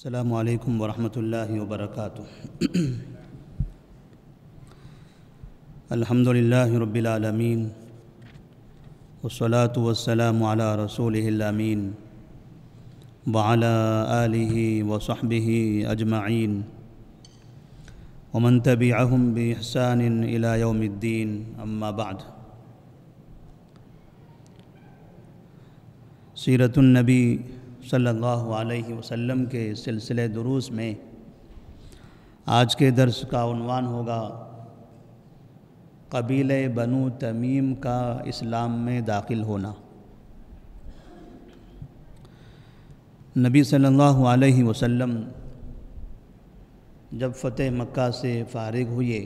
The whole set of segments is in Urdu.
السلام علیکم ورحمۃ اللہ وبرکاتہ۔ الحمد للہ رب العالمین والصلاة والسلام علی رسولہ الامین وعلی آلہ وصحبہ اجمعین ومن تبعہم بإحسان الی یوم الدین، اما بعد۔ سیرت النبی صلی اللہ علیہ وسلم کے سلسلے دروس میں آج کے درس کا عنوان ہوگا قبیلہ بنو تمیم کا اسلام میں داخل ہونا۔ نبی صلی اللہ علیہ وسلم جب فتح مکہ سے فارغ ہوئے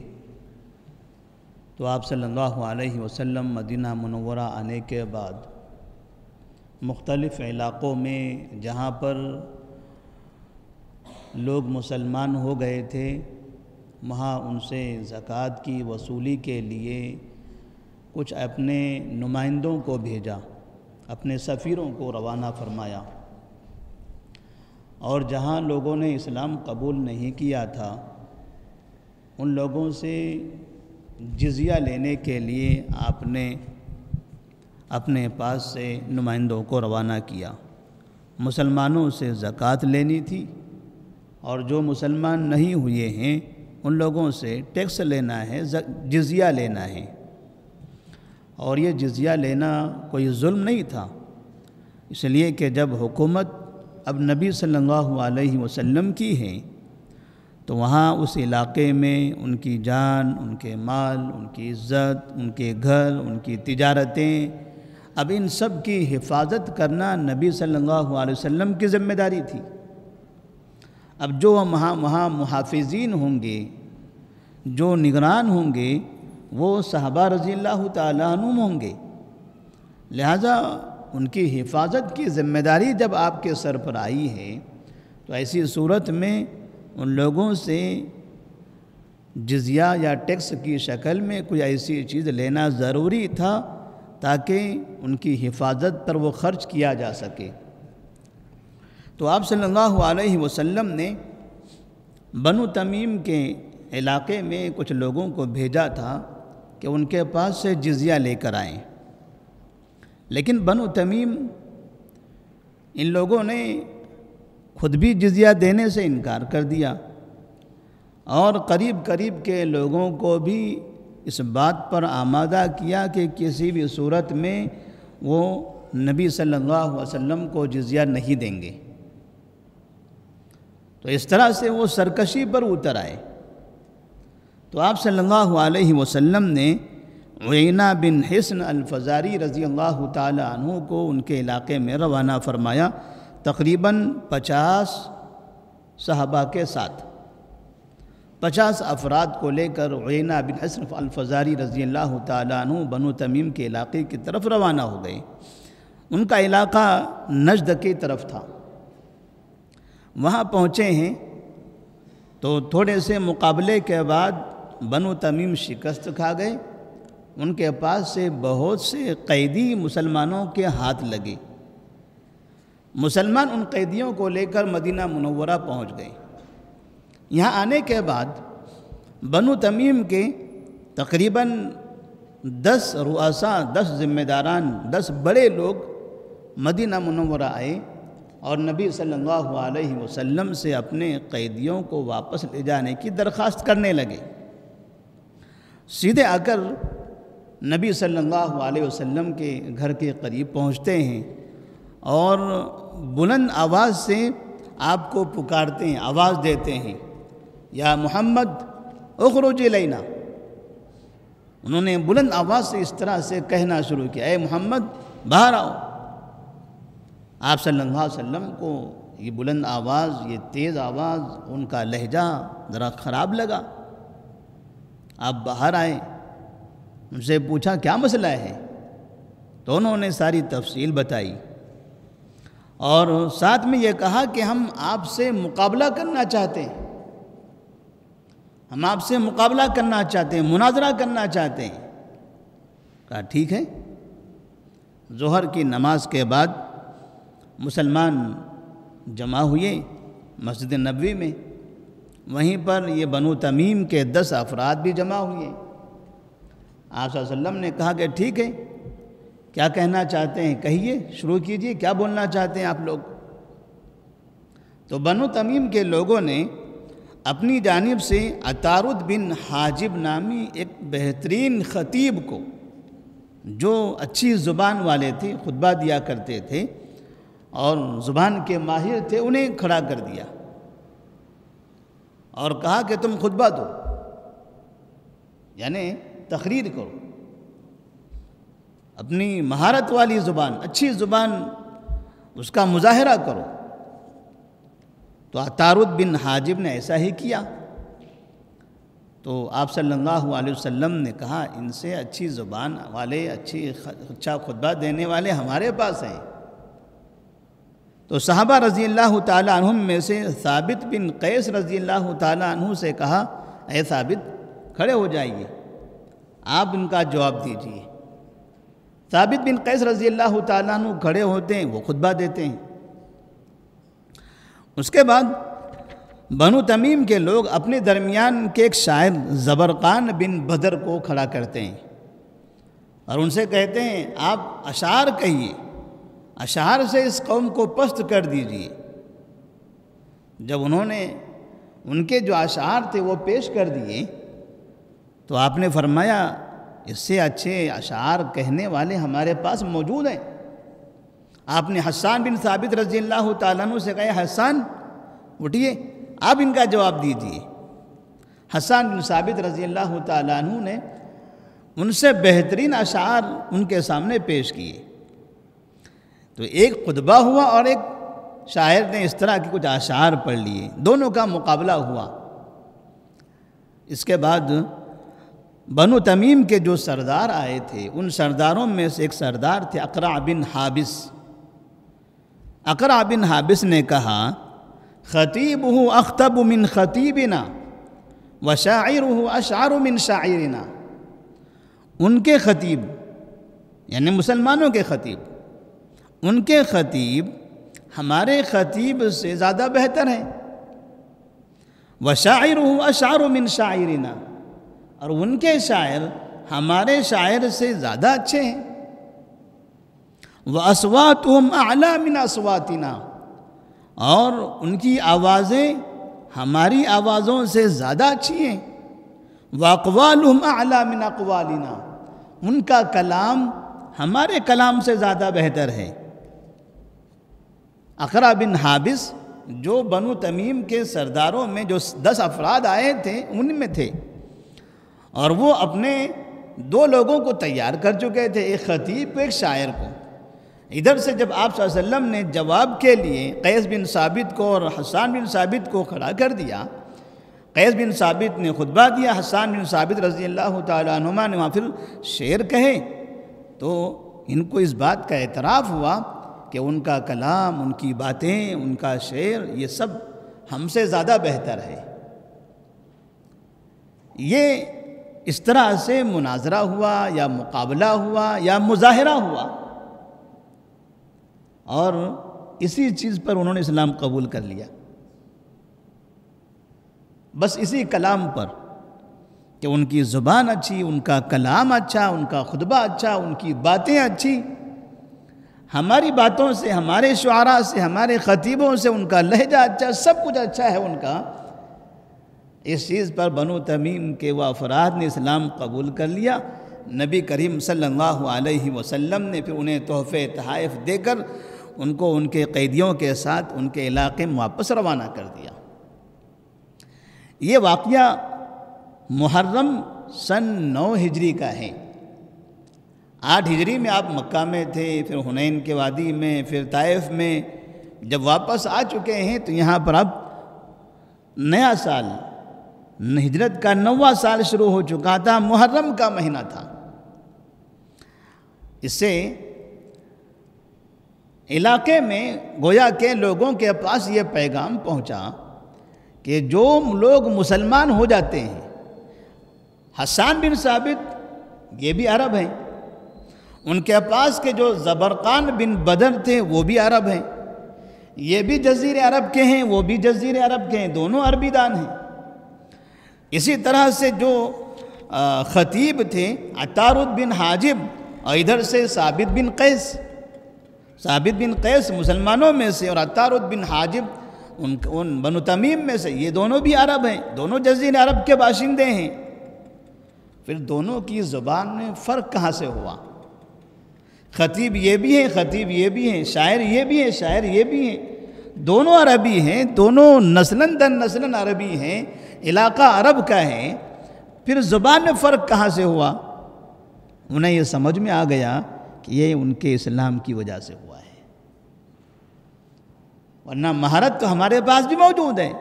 تو آپ صلی اللہ علیہ وسلم مدینہ منورہ آنے کے بعد مختلف علاقوں میں جہاں پر لوگ مسلمان ہو گئے تھے وہاں ان سے زکوٰۃ کی وصولی کے لیے کچھ اپنے نمائندوں کو بھیجا، اپنے سفیروں کو روانہ فرمایا، اور جہاں لوگوں نے اسلام قبول نہیں کیا تھا ان لوگوں سے جزیہ لینے کے لیے آپ نے اپنے پاس سے نمائندوں کو روانہ کیا۔ مسلمانوں سے زکوٰۃ لینی تھی اور جو مسلمان نہیں ہوئے ہیں ان لوگوں سے ٹیکس لینا ہے، جزیہ لینا ہے، اور یہ جزیہ لینا کوئی ظلم نہیں تھا، اس لیے کہ جب حکومت اب نبی صلی اللہ علیہ وسلم کی ہے تو وہاں اس علاقے میں ان کی جان، ان کے مال، ان کی عزت، ان کے گھر، ان کی تجارتیں، اب ان سب کی حفاظت کرنا نبی صلی اللہ علیہ وسلم کی ذمہ داری تھی۔ اب جو وہاں محافظین ہوں گے، جو نگران ہوں گے، وہ صحابہ رضی اللہ تعالیٰ عنہم ہوں گے، لہذا ان کی حفاظت کی ذمہ داری جب آپ کے سر پر آئی ہے تو ایسی صورت میں ان لوگوں سے جزیہ یا ٹیکس کی شکل میں کوئی ایسی چیز لینا ضروری تھا تاکہ ان کی حفاظت پر وہ خرچ کیا جا سکے۔ تو آپ صلی اللہ علیہ وسلم نے بنو تمیم کے علاقے میں کچھ لوگوں کو بھیجا تھا کہ ان کے پاس سے جزیہ لے کر آئیں، لیکن بنو تمیم ان لوگوں نے خود بھی جزیہ دینے سے انکار کر دیا، اور قریب کے لوگوں کو بھی اس بات پر آمادہ کیا کہ کسی بھی صورت میں وہ نبی صلی اللہ علیہ وسلم کو جزیہ نہیں دیں گے۔ تو اس طرح سے وہ سرکشی پر اتر آئے۔ تو آپ صلی اللہ علیہ وسلم نے عینہ بن حصن الفزاری رضی اللہ تعالی عنہ کو ان کے علاقے میں روانہ فرمایا، تقریباً 50 صحابہ کے ساتھ 50 افراد کو لے کر عینہ بن حصن الفزاری رضی اللہ تعالیٰ عنہ بنو تمیم کے علاقے کی طرف روانہ ہو گئے۔ ان کا علاقہ نجد کی طرف تھا۔ وہاں پہنچے ہیں تو تھوڑے سے مقابلے کے بعد بنو تمیم شکست کھا گئے، ان کے پاس سے بہت سے قیدی مسلمانوں کے ہاتھ لگے۔ مسلمان ان قیدیوں کو لے کر مدینہ منورہ پہنچ گئے۔ یہاں آنے کے بعد بنو تمیم کے تقریباً 10 رؤساء، 10 ذمہ داران، 10 بڑے لوگ مدینہ منورہ آئے اور نبی صلی اللہ علیہ وسلم سے اپنے قیدیوں کو واپس لے جانے کی درخواست کرنے لگے۔ سیدھے آ کر نبی صلی اللہ علیہ وسلم کے گھر کے قریب پہنچتے ہیں اور بلند آواز سے آپ کو پکارتے ہیں، آواز دیتے ہیں، یا محمد اخرج الینا۔ انہوں نے بلند آواز سے اس طرح سے کہنا شروع کیا، اے محمد باہر آؤ۔ آپ صلی اللہ علیہ وسلم کو یہ بلند آواز، یہ تیز آواز، ان کا لہجہ ذرا خراب لگا۔ آپ باہر آئے، ان سے پوچھا کیا مسئلہ ہے، تو انہوں نے ساری تفصیل بتائی اور ساتھ میں یہ کہا کہ ہم آپ سے مقابلہ کرنا چاہتے ہیں، ہم آپ سے مقابلہ کرنا چاہتے ہیں، مناظرہ کرنا چاہتے ہیں۔ کہا ٹھیک ہے۔ ظہر کی نماز کے بعد مسلمان جمع ہوئے مسجد نبوی میں، وہیں پر یہ بنو تمیم کے 10 افراد بھی جمع ہوئے۔ آپ صلی اللہ علیہ وسلم نے کہا کہ ٹھیک ہے، کیا کہنا چاہتے ہیں کہیے، شروع کیجئے، کیا بولنا چاہتے ہیں آپ لوگ؟ تو بنو تمیم کے لوگوں نے اپنی جانب سے عطارد بن حاجب نامی ایک بہترین خطیب کو، جو اچھی زبان والے تھے، خطبہ دیا کرتے تھے اور زبان کے ماہر تھے، انہیں کھڑا کر دیا اور کہا کہ تم خطبہ دو، یعنی تقریر کرو، اپنی مہارت والی زبان، اچھی زبان، اس کا مظاہرہ کرو۔ تو عطارد بن حاجب نے ایسا ہی کیا۔ تو آپ صلی اللہ علیہ وسلم نے کہا ان سے اچھی زبان والے، اچھا خطبہ دینے والے ہمارے پاس ہیں۔ تو صحابہ رضی اللہ تعالیٰ عنہم میں سے ثابت بن قیس رضی اللہ تعالیٰ عنہ سے کہا، اے ثابت کھڑے ہو جائیے، آپ ان کا جواب دیجئے۔ ثابت بن قیس رضی اللہ تعالیٰ عنہ کھڑے ہوتے ہیں، وہ خطبہ دیتے ہیں۔ اس کے بعد بنو تمیم کے لوگ اپنے درمیان کے ایک شاعر زبرقان بن بدر کو کھڑا کرتے ہیں اور ان سے کہتے ہیں آپ اشعار کہیے، اشعار سے اس قوم کو پست کر دیجئے۔ جب انہوں نے ان کے جو اشعار تھے وہ پیش کر دیے تو آپ نے فرمایا اس سے اچھے اشعار کہنے والے ہمارے پاس موجود ہیں۔ آپ نے حسان بن ثابت رضی اللہ تعالیٰ عنہ سے کہا، حسان اٹھیے، آپ ان کا جواب دیجئے۔ حسان بن ثابت رضی اللہ تعالیٰ عنہ نے ان سے بہترین اشعار ان کے سامنے پیش کیے۔ تو ایک خطبہ ہوا اور ایک شاعر نے اس طرح کی کچھ اشعار پڑھ لیے، دونوں کا مقابلہ ہوا۔ اس کے بعد بنو تمیم کے جو سردار آئے تھے، ان سرداروں میں سے ایک سردار تھے اقرع بن حابس۔ اقرع بن حابس نے کہا، خطیبہ اخطب من خطیبنا وشاعرہ اشعر من شاعرنا۔ ان کے خطیب یعنی مسلمانوں کے خطیب، ان کے خطیب ہمارے خطیب سے زیادہ بہتر ہیں۔ وشاعرہ اشعر من شاعرنا، اور ان کے شاعر ہمارے شاعر سے زیادہ اچھے ہیں۔ وَأَصْوَاتُهُمْ أَعْلَى مِنْ أَصْوَاتِنَا، اور ان کی آوازیں ہماری آوازوں سے زیادہ اچھی ہیں۔ وَأَقْوَالُهُمْ أَعْلَى مِنْ أَقْوَالِنَا، ان کا کلام ہمارے کلام سے زیادہ بہتر ہے۔ اقرع بن حابس جو بنو تمیم کے سرداروں میں جو 10 افراد آئے تھے ان میں تھے، اور وہ اپنے 2 لوگوں کو تیار کر چکے تھے، ایک خطیب کو، ایک شاعر کو۔ ادھر سے جب آپ صلی اللہ علیہ وسلم نے جواب کے لیے قیس بن ثابت کو اور حسان بن ثابت کو کھڑا کر دیا، قیس بن ثابت نے خطبہ دیا، حسان بن ثابت رضی اللہ تعالیٰ عنہما نے وہاں پھر شعر کہے، تو ان کو اس بات کا اعتراف ہوا کہ ان کا کلام، ان کی باتیں، ان کا شعر، یہ سب ہم سے زیادہ بہتر ہے۔ یہ اس طرح سے مناظرہ ہوا یا مقابلہ ہوا یا مظاہرہ ہوا، اور اسی چیز پر انہوں نے اسلام قبول کر لیا، بس اسی کلام پر کہ ان کی زبان اچھی، ان کا کلام اچھا، ان کا خطبہ اچھا، ان کی باتیں اچھی، ہماری باتوں سے، ہمارے شعراء سے، ہمارے خطیبوں سے ان کا لہجہ اچھا، سب کچھ اچھا ہے ان کا۔ اس چیز پر بنو تمیم کے وہ افراد نے اسلام قبول کر لیا۔ نبی کریم صلی اللہ علیہ وسلم نے پھر انہیں تحفے تحائف دے کر ان کو ان کے قیدیوں کے ساتھ ان کے علاقے میں واپس روانہ کر دیا۔ یہ واقعہ محرم سن 9 ہجری کا ہے۔ 8 ہجری میں آپ مکہ میں تھے، پھر حنین کے وادی میں، پھر طائف میں، جب واپس آ چکے ہیں تو یہاں پر اب نیا سال، ہجرت کا 9واں سال شروع ہو چکا تھا، محرم کا مہینہ تھا۔ اس سے علاقے میں گویا کہ لوگوں کے پاس یہ پیغام پہنچا کہ جو لوگ مسلمان ہو جاتے ہیں، حسان بن ثابت یہ بھی عرب ہیں، ان کے پاس کے جو زبرقان بن بدر تھے وہ بھی عرب ہیں، یہ بھی جزیر عرب کے ہیں، وہ بھی جزیر عرب کے ہیں، دونوں عربی دان ہیں۔ اسی طرح سے جو خطیب تھے عطارد بن حاجب، اور ادھر سے ثابت بن قیس مسلمانوں میں سے، اور عطارد بن حاجب ان بنو تمیم میں سے، یہ دونوں بھی عرب ہیں، دونوں جزیر عرب کے باشندے ہیں۔ پھر دونوں کی زبان میں فرق کہاں سے ہوا؟ خطیب یہ بھی ہیں، خطیب یہ بھی ہیں، شاعر یہ بھی ہیں، شاعر یہ بھی ہیں، دونوں عربی ہیں، دونوں نسلاً در نسلاً عربی ہیں، علاقہ عرب کا ہے، پھر زبان میں فرق کہاں سے ہوا؟ انہیں یہ سمجھ میں آ گیا کہ یہ ان کے اسلام کی وجہ سے ہوا ہے، ورنہ مہارت تو ہمارے پاس بھی موجود ہے،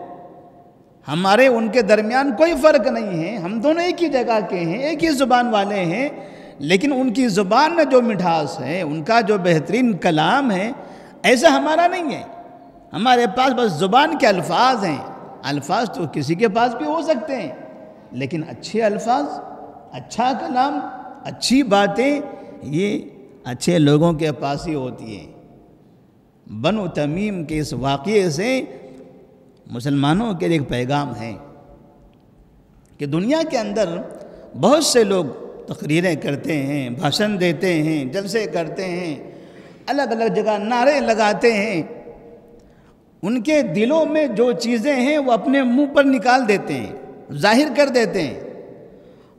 ہمارے ان کے درمیان کوئی فرق نہیں ہے، ہم دونوں ایک ہی جگہ کے ہیں، ایک ہی زبان والے ہیں، لیکن ان کی زبان میں جو مٹھاس ہے، ان کا جو بہترین کلام ہے، ایسا ہمارا نہیں ہے۔ ہمارے پاس بس زبان کے الفاظ ہیں، الفاظ تو کسی کے پاس بھی ہو سکتے ہیں، لیکن اچھے الفاظ، اچھا کلام، اچھی باتیں، یہ اچھے لوگوں کے پاس ہی ہوتی ہیں۔ بنو تمیم کے اس واقعے سے مسلمانوں کے لیے ایک پیغام ہے کہ دنیا کے اندر بہت سے لوگ تقریریں کرتے ہیں، بھاشن دیتے ہیں، جلسے کرتے ہیں، الگ الگ جگہ نعرے لگاتے ہیں، ان کے دلوں میں جو چیزیں ہیں وہ اپنے منہ پر نکال دیتے ہیں، ظاہر کر دیتے ہیں،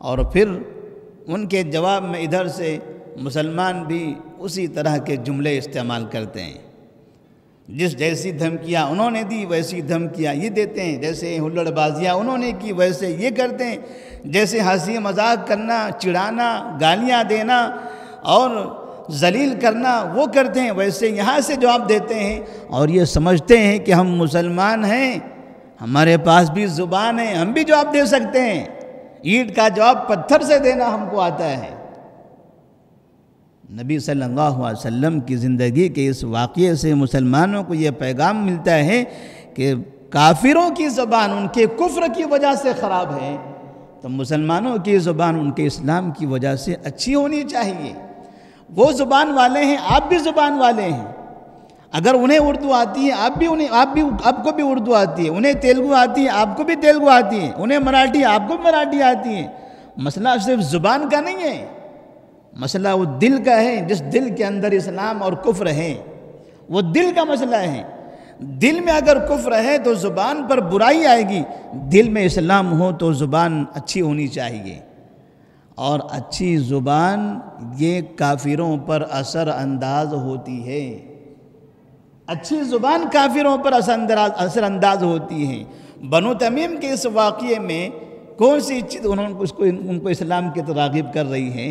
اور پھر ان کے جواب میں ادھر سے مسلمان بھی اسی طرح کے جملے استعمال کرتے ہیں۔ جیسی دھمکیاں انہوں نے دی ویسی دھمکیاں یہ دیتے ہیں، جیسے ہلڑ بازیاں انہوں نے کی ویسے یہ کرتے ہیں، جیسے ہنسی مذاق کرنا، چڑھانا، گالیاں دینا اور ذلیل کرنا وہ کرتے ہیں، ویسے یہاں سے جواب دیتے ہیں، اور یہ سمجھتے ہیں کہ ہم مسلمان ہیں، ہمارے پاس بھی زبان ہے، ہم بھی جواب دے سکتے ہیں، اینٹ کا جواب پتھر سے دینا ہم کو آتا ہے۔ نبی صلی اللہ علیہ وسلم کی زندگی کے اس واقعے سے مسلمانوں کو یہ پیغام ملتا ہے کہ کافروں کی زبان ان کے کفر کی وجہ سے خراب ہے، تو مسلمانوں کی زبان ان کے اسلام کی وجہ سے اچھی ہونی چاہیے۔ وہ زبان والے ہیں، آپ بھی زبان والے ہیں، اگر انہیں اردو آتی ہے آپ کو بھی اردو آتی ہے، انہیں تیلگو آتی ہے آپ کو بھی تیلگو آتی ہے، انہیں مراٹھی آپ کو بھی مراٹھی آتی ہے۔ مسئلہ صرف زبان کا نہیں ہے، مسئلہ وہ دل کا ہے، جس دل کے اندر اسلام اور کفر ہے، وہ دل کا مسئلہ ہے۔ دل میں اگر کفر ہے تو زبان پر برائی آئے گی، دل میں اسلام ہو تو زبان اچھی ہونی چاہیے، اور اچھی زبان یہ کافروں پر اثر انداز ہوتی ہے، اچھی زبان کافروں پر اثر انداز ہوتی ہے۔ بنو تمیم کے اس واقعے میں کون سی چیز ان کو اسلام کی طرف راغب کر رہی ہے؟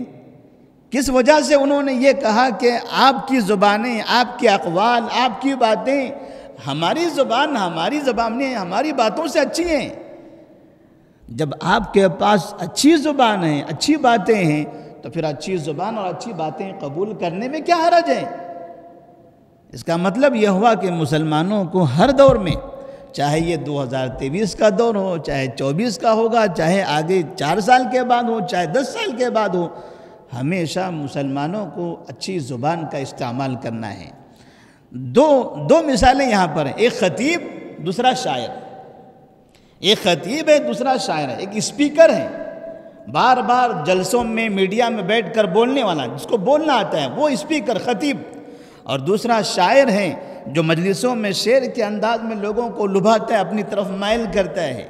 کس وجہ سے انہوں نے یہ کہا کہ آپ کی زبانیں، آپ کے اقوال، آپ کی باتیں، ہماری زبان ہماری باتوں سے اچھی ہیں؟ جب آپ کے پاس اچھی زبان ہے، اچھی باتیں ہیں، تو پھر اچھی زبان اور اچھی باتیں قبول کرنے میں کیا حرج ہے؟ اس کا مطلب یہ ہوا کہ مسلمانوں کو ہر دور میں، چاہے یہ 2023 کا دور ہو، چاہے 24 کا ہوگا، چاہے آگے 4 سال کے بعد ہو، چاہے 10 سال کے بعد ہو، ہمیشہ مسلمانوں کو اچھی زبان کا استعمال کرنا ہے۔ دو مثالیں یہاں پر ہیں، ایک خطیب، دوسرا شاعر۔ ایک خطیب ہے، دوسرا شاعر ہے، ایک اسپیکر ہے، بار بار جلسوں میں میڈیا میں بیٹھ کر بولنے والا، جس کو بولنا آتا ہے وہ اسپیکر خطیب، اور دوسرا شاعر ہے جو مجلسوں میں شعر کے انداز میں لوگوں کو لبھاتا ہے، اپنی طرف مائل کرتا ہے۔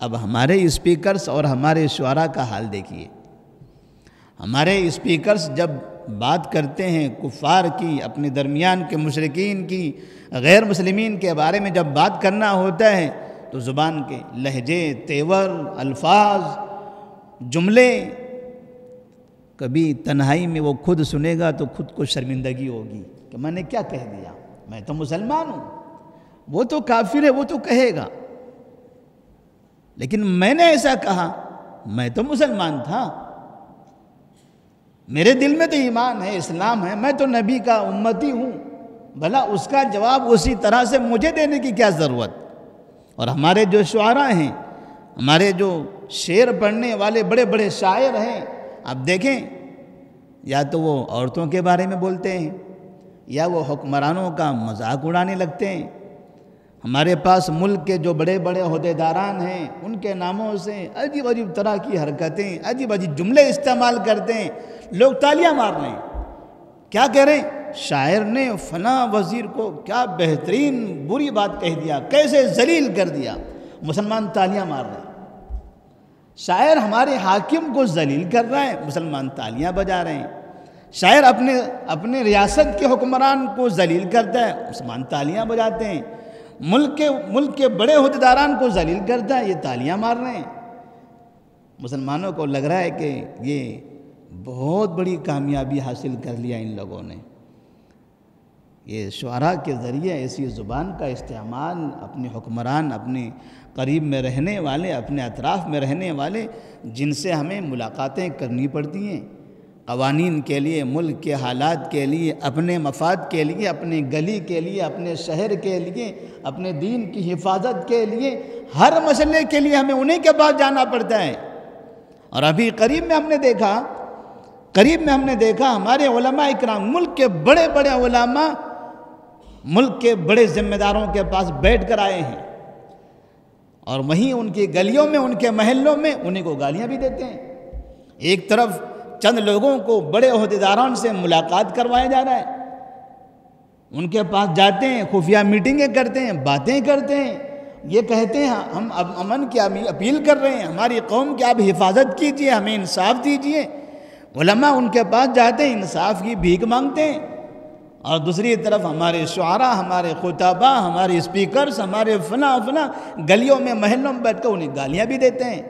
اب ہمارے اسپیکرز اور ہمارے شعراء کا حال دیکھیے۔ ہمارے اسپیکرز جب بات کرتے ہیں کفار کی، اپنے درمیان کے مشرکین کی، غیر مسلمین کے بارے میں جب بات کرنا ہوتا ہے تو زبان کے لہجے، تیور، الفاظ، جملے، کبھی تنہائی میں وہ خود سنے گا تو خود کو شرمندگی ہوگی کہ میں نے کیا کہہ دیا، میں تو مسلمان ہوں، وہ تو کافر ہے، وہ تو کہے گا، لیکن میں نے ایسا کہا، میں تو مسلمان تھا، میرے دل میں تو ایمان ہے، اسلام ہے، میں تو نبی کا امتی ہوں، بھلا اس کا جواب اسی طرح سے مجھے دینے کی کیا ضرورت؟ اور ہمارے جو شعراء ہیں، ہمارے جو شعر پڑھنے والے بڑے بڑے شاعر ہیں، آپ دیکھیں، یا تو وہ عورتوں کے بارے میں بولتے ہیں، یا وہ حکمرانوں کا مذاق اڑانے لگتے ہیں۔ ہمارے پاس ملک کے جو بڑے بڑے عہدیداران ہیں ان کے ناموں سے عجیب عجیب طرح کی حرکتیں، عجیب عجیب جملے استعمال کرتے ہیں، لوگ تالیاں مار رہے ہیں۔ کیا کہہ رہے ہیں؟ شاعر نے فلاں وزیر کو کیا بہترین بری بات کہہ دیا، کیسے ذلیل کر دیا، مسلمان تالیاں مار رہے ہیں۔ شاعر ہمارے حاکم کو ذلیل کر رہا ہے، مسلمان تالیاں بجا رہے ہیں۔ شاعر اپنے ریاست کے حکمران کو ذلیل کرتا ہے، مسلمان تالیاں بجاتے ہیں۔ ملک کے بڑے عہدیداران کو ذلیل کرتا ہے، یہ تالیاں مار رہے ہیں۔ مسلمانوں کو لگ رہا ہے کہ یہ بہت بڑی کامیابی حاصل کر لیا ان لوگوں نے۔ یہ شعراء کے ذریعے ایسی زبان کا استعمال اپنے حکمران، اپنے قریب میں رہنے والے، اپنے اطراف میں رہنے والے جن سے ہمیں ملاقاتیں کرنی پڑتی ہیں، قوانین کے لیے، ملک کے حالات کے لیے، اپنے مفاد کے لیے، اپنے گلی کے لیے، اپنے شہر کے لیے، اپنے دین کی حفاظت کے لیے، ہر مسئلے کے لیے ہمیں انہیں کے پاس جانا پڑتا ہے۔ اور ابھی قریب میں ہم نے دیکھا ہمارے علماء اکرام، ملک کے بڑے بڑے علماء ملک کے بڑے ذمہ داروں کے پاس بیٹھ کر آئے ہیں، اور وہیں ان کی گلیوں میں، ان کے محلوں میں انہیں کو گالیاں بھی دیتے ہیں۔ ایک طرف چند لوگوں کو بڑے عہدیداران سے ملاقات کروایا جا رہا ہے، ان کے پاس جاتے ہیں، خفیہ میٹنگیں کرتے ہیں، باتیں کرتے ہیں، یہ کہتے ہیں ہم اب امن کی اپیل کر رہے ہیں، ہماری قوم کی آپ حفاظت کیجئے، ہمیں انصاف دیجئے۔ علماء ان کے پاس جاتے ہیں، انصاف کی بھیک مانگتے ہیں، اور دوسری طرف ہمارے شعراء، ہمارے خطباء، ہمارے اسپیکرز، ہمارے فلاں گلیوں میں، محلوں میں بیٹھ کر انہیں گالیاں بھی دیتے ہیں۔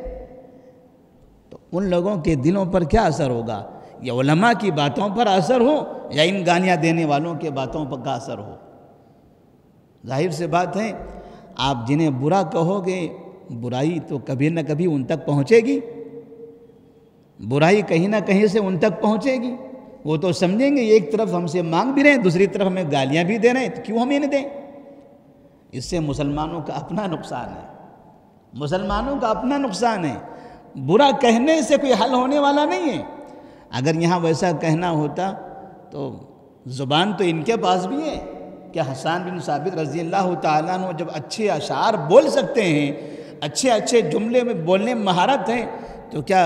تو ان لوگوں کے دلوں پر کیا اثر ہوگا؟ یا علماء کی باتوں پر اثر ہو، یا ان گالیاں دینے والوں کے باتوں پر کا اثر ہو؟ ظاہر سے بات ہے، آپ جنہیں برا کہو گے، برائی تو کبھی نہ کبھی ان تک پہنچے گی، برائی کہیں نہ کہیں سے ان تک پہنچے گی۔ وہ تو سمجھیں گے ایک طرف ہم سے مانگ بھی رہے ہیں، دوسری طرف ہمیں گالیاں بھی دے رہے ہیں، تو کیوں ہم انہیں دیں؟ اس سے مسلمانوں کا اپنا نقصان ہے، مسلمانوں کا اپنا نقصان ہے۔ برا کہنے سے کوئی حل ہونے والا نہیں ہے۔ اگر یہاں ویسا کہنا ہوتا تو زبان تو ان کے پاس بھی ہے کہ حسان بن ثابت رضی اللہ تعالیٰ عنہ جب اچھے اشعار بول سکتے ہیں، اچھے جملے میں بولنے میں مہارت ہے، تو کیا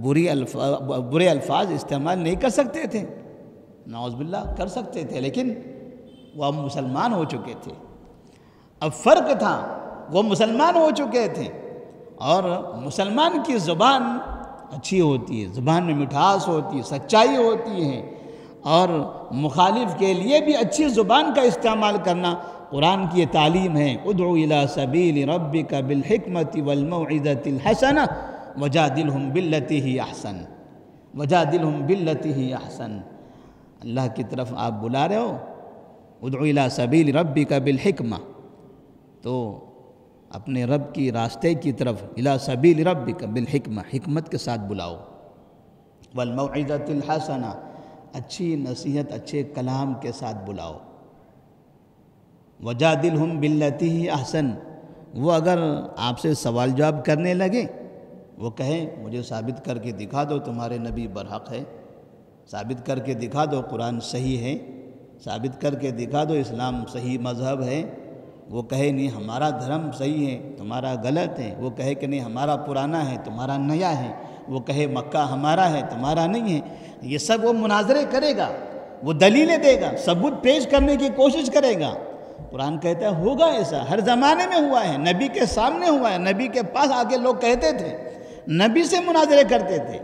برے الفاظ استعمال نہیں کر سکتے تھے؟ نعوذ باللہ کر سکتے تھے، لیکن وہ اب مسلمان ہو چکے تھے۔ اب فرق تھا، وہ مسلمان ہو چکے تھے، اور مسلمان کی زبان اچھی ہوتی ہے، زبان میں مٹھاس ہوتی ہے، سچائی ہوتی ہے، اور مخالف کے لیے بھی اچھی زبان کا استعمال کرنا قرآن کی تعلیم ہے۔ ادعو الی سبیل ربک بالحکمت والموعظۃ الحسنہ وجادلہم باللتی ہی احسن، وجادلہم باللتی ہی احسن۔ اللہ کی طرف آپ بلا رہے ہو، ادعو الی سبیل ربک بالحکمہ، تو اپنے رب کی راستے کی طرف، الی سبیل ربک بالحکمہ، حکمت کے ساتھ بلاؤ، والموعظۃ الحسنہ، اچھی نصیحت، اچھے کلام کے ساتھ بلاؤ، وجادلہم باللتی ہی احسن۔ وہ اگر آپ سے سوال جواب کرنے لگے، وہ کہیں مجھے ثابت کر کے دکھا دو تمہارے نبی برحق ہے، ثابت کر کے دکھا دو قرآن صحیح ہے، ثابت کر کے دکھا دو اسلام صحیح مذہب ہے، وہ کہے نہیں ہمارا دھرم صحیح ہے تمہارا غلط ہے، وہ کہے کہ نہیں ہمارا پرانا ہے تمہارا نیا ہے، وہ کہے مکہ ہمارا ہے تمہارا نہیں ہے، یہ سب وہ مناظرے کرے گا، وہ دلیلیں دے گا، ثبوت پیش کرنے کی کوشش کرے گا۔ قرآن کہتا ہے ہوگا ایسا، ہر زمانے میں ہوا ہے، نبی کے سامنے ہوا ہے، نبی کے پاس آ کے لوگ کہتے تھے، نبی سے مناظرے کرتے تھے۔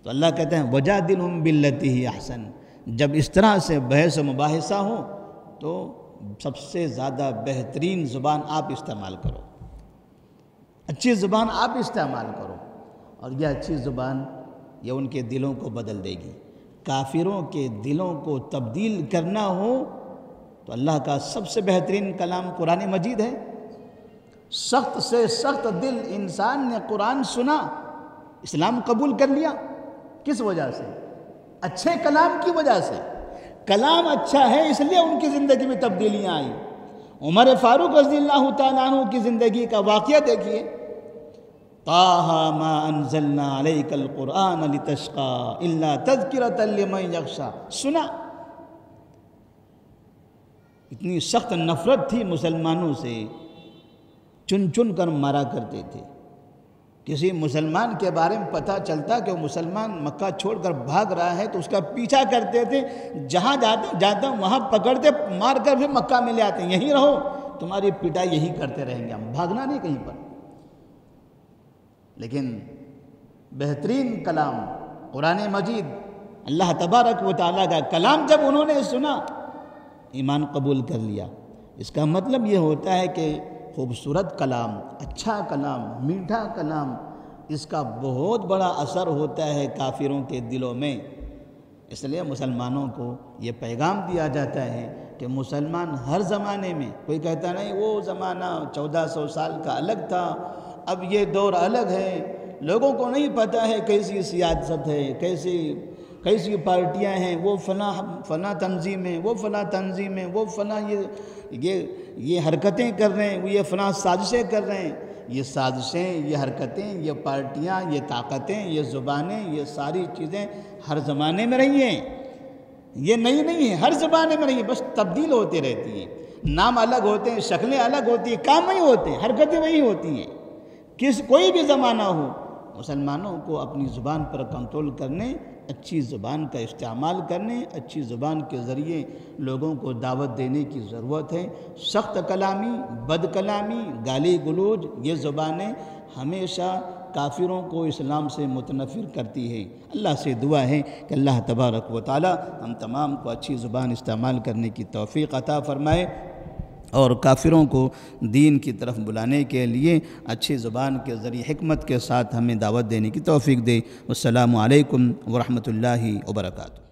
تو اللہ کہتے ہیں وجادلہم باللتی ہی احسن۔ جب اس طرح سے بحث و مباحثہ ہو تو سب سے زیادہ بہترین زبان آپ استعمال کرو، اچھی زبان آپ استعمال کرو، اور یہ اچھی زبان یہ ان کے دلوں کو بدل دے گی۔ کافروں کے دلوں کو تبدیل کرنا ہو تو اللہ کا سب سے بہترین کلام قرآن مجید ہے۔ سخت سے سخت دل انسان نے قرآن سنا، اسلام قبول کر لیا، کس وجہ سے؟ اچھے کلام کی وجہ سے۔ کلام اچھا ہے اس لیے ان کی زندگی میں تبدیلیاں آئیں۔ عمر فاروق رضی اللہ تعالیٰ عنہ کی زندگی کا واقعہ دیکھیے، طٰہٰ مَا أَنزَلْنَا عَلَيْكَ الْقُرْآنَ لِتَشْقَىٰ إِلَّا تَذْكِرَةً لِمَن یخشیٰ، سنا اتنی سخت نفرت تھی مسلمانوں سے، چن چن کر مارا کرتے تھے۔ کسی مسلمان کے بارے میں پتہ چلتا کہ وہ مسلمان مکہ چھوڑ کر بھاگ رہا ہے تو اس کا پیچھا کرتے تھے، جہاں جاتا وہاں پکڑتے، مار کر پھر مکہ میں لے آتے، یہیں رہو، تمہاری پٹائی یہی کرتے رہیں گے، ہم بھاگنا نہیں کہیں پر۔ لیکن بہترین کلام قرآن مجید، اللہ تبارک و تعالیٰ کا کلام جب انہوں نے سنا، ایمان قبول کر لیا۔ اس کا مطلب یہ ہوتا ہے کہ خوبصورت کلام، اچھا کلام، میٹھا کلام، اس کا بہت بڑا اثر ہوتا ہے کافروں کے دلوں میں۔ اس لیے مسلمانوں کو یہ پیغام دیا جاتا ہے کہ مسلمان ہر زمانے میں، کوئی کہتا نہیں وہ زمانہ 1400 سال کا الگ تھا، اب یہ دور الگ ہے، لوگوں کو نہیں پتہ ہے کیسی سیاست ہے، کیسی پارٹیاں ہیں، وہ فلاں تنظیم ہے، وہ فلاں تنظیم ہے، وہ فلاں یہ حرکتیں کر رہے ہیں، وہ یہ فلاں سازشیں کر رہے ہیں۔ یہ سازشیں، یہ حرکتیں، یہ پارٹیاں، یہ طاقتیں، یہ زبانیں، یہ ساری چیزیں ہر زمانے میں رہی ہیں، یہ نئی نہیں ہیں، ہر زمانے میں رہی ہیں، بس تبدیل ہوتی رہتی ہیں، نام الگ ہوتے ہیں، شکلیں الگ ہوتی ہیں، کام وہی ہوتے ہیں، حرکتیں وہی ہوتی ہیں۔ کوئی بھی زمانہ ہو، مسلمانوں کو اپنی زبان پر کنٹرول کرنے، اچھی زبان کا استعمال کرنے، اچھی زبان کے ذریعے لوگوں کو دعوت دینے کی ضرورت ہے۔ سخت کلامی، بد کلامی، گالی گلوچ، یہ زبانیں ہمیشہ کافروں کو اسلام سے متنفر کرتی ہے۔ اللہ سے دعا ہے کہ اللہ تبارک و تعالی ہم تمام کو اچھی زبان استعمال کرنے کی توفیق عطا فرمائے، اور کافروں کو دین کی طرف بلانے کے لیے اچھی زبان کے ذریعے حکمت کے ساتھ ہمیں دعوت دینے کی توفیق دے۔ والسلام علیکم ورحمۃ اللہ وبرکاتہ۔